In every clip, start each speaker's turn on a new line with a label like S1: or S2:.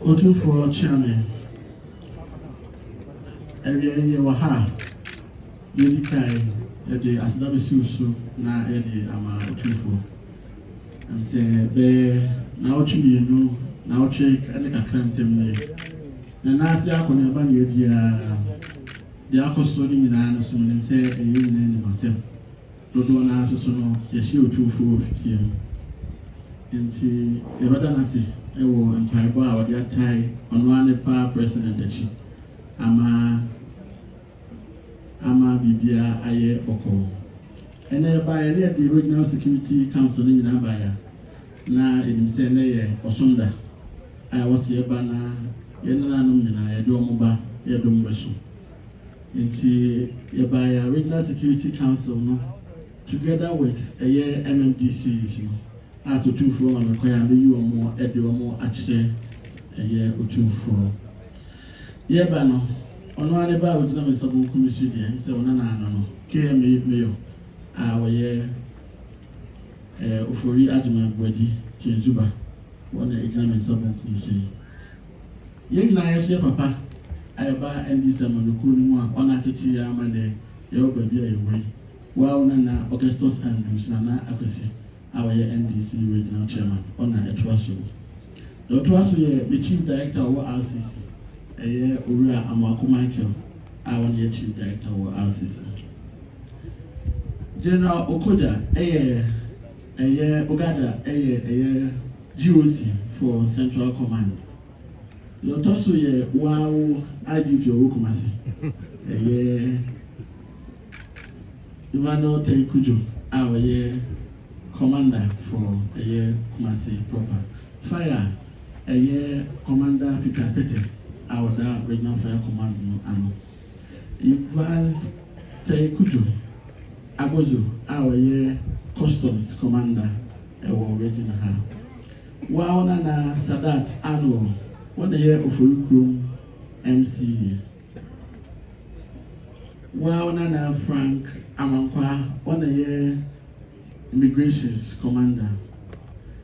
S1: Otu for chairman. Every year we have you decide the Asantehene na ama otu for. And say be na otu you na otu any kakram temne. Na nasi ako na ba ni dia akosori nyina na so ne say eyi ne masem. Dodo na so no ye shi otu for fitie. Nti e bada nasi ewo empaibo a wodi atai ono ane pa president echi ama bibia aye oko ene ba ye the regional security council ni na ba ya na edim se na ye osonda ai wose ye ba na ye na no nyina ye do mo ba ye do mo so nti ye ba ya regional security council no together with aye MMDC no as otu for on ko ya be you omo e de omo akire aye otu for ye ba no ono ane ba we na me sabo commission dey say ona na ano no KM mayor a we ye ofori adman body Kenzuba wona e na me sabo commission ye na ye papa ayaba NDC manoko nu a ona tete ya ma de ye obabi ayewe wa ona na Augustus and na Akwasi our NDC regional chairman on Etwaso. The Etwaso the chief director of RCC, Ura Amako Michael, our chief director of RCC. General Okoda, Ogada, GOC for Central Command. The Etwaso wow, I give your Okumasi. Ivano Teikujo, our commander for a year Kumasi proper. Fire a year commander Peter Tete, our regional fire command no. Advance Teikujo Agozo, our year customs commander, our regional ha. Waona Sadat annual 1 year of Fulcrum MC. Waona Frank Amankwa 1 year immigrations commander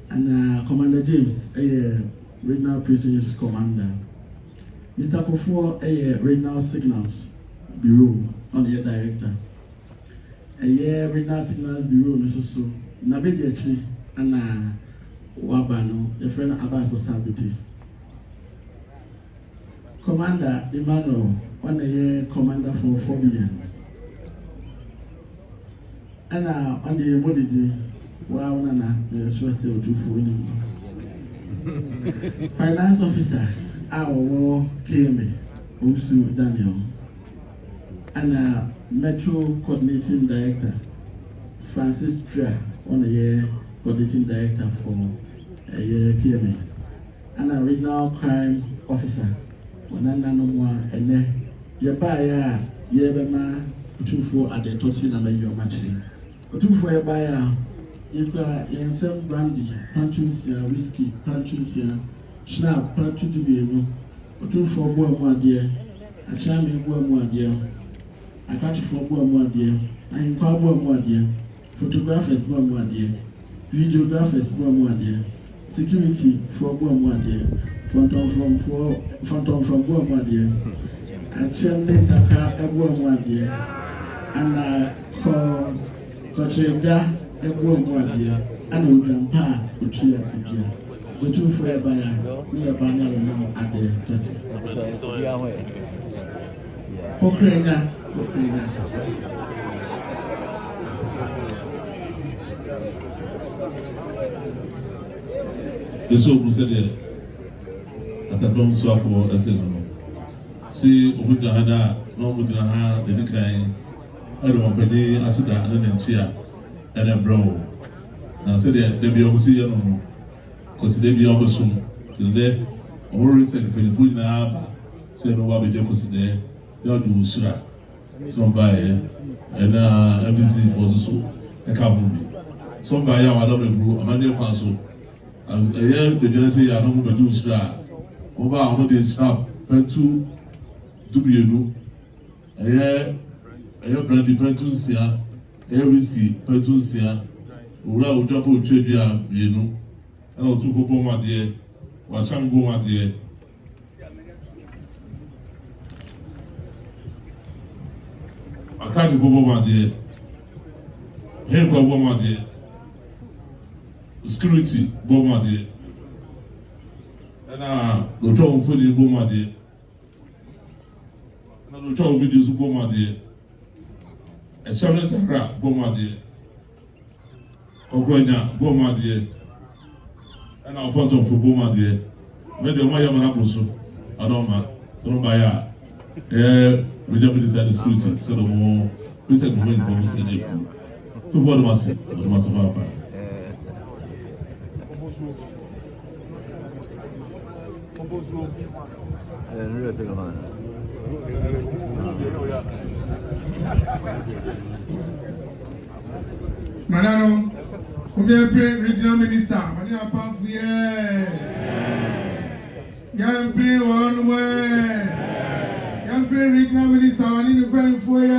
S1: and Commander James regional prisons commander. Mr. Kofo regional signals bureau on the director. Regional signals bureau so na be dey actually and wabano the friend Abbas Osabiti. Commander Emmanuel on commander for 4 billion. And on the body, wow, Nana, the sure say to finance officer, our war KM, Usu Daniel, and Metro coordinating director, Francis Tria, on a year coordinating director for a year KM, and a regional crime officer, one no more, and then you buy a year 2 4 at the Tosin and your matching. 2 for a buyer, you can sell brandy, pantries here, whiskey, pantries here, snap, pantry to be 2 for 1 more dear, a charming 1 more dear, I catch for 1 more dear, I inquire 1 more dear, photographers 1 more dear, videographers 1 more dear, security for 1 more dear, phantom from 1 more dear, a chairman takra 1 more dear, and Kotrega, a woman, dear, and would pa, Utria, dear. Go to for a buyer, we are banner now at the Pokraina.
S2: The soap said, as a long swap for a cinema. See, Ubujahada, no Mujaha, the decline. I don't want to be a Sudan and then cheer and a bro. Now, said they be able to see you, because they be able to soon. So, they already said, when you food in the harbor, say, no, I'll be able to see there, they'll do Shura. Some by and MBC for so a couple. Some by our Madame Amanda Council. And the Genesis are not going to do over how they snap pentu to be you. A brandy pentusia, a whiskey pentusia, Ura would drop with Tribia, you know, and I'll do for Boma dear, watch I'm going dear. I can't go Boma dear. Here go Boma dear. Security Boma dear. And the job for the Boma dear. And the job videos Boma dear. A challenge rap Boma dear. Ogonya Boma dear. And our photo for Boma dear. When the Maya Manabuso, I don't know, buy we just decided the security, so the more we said the money for us in April. So what was it? What was it about?
S3: Madam, regional minister, Madam Pafuye. Young play one way. Young play regional minister, I need to go for you.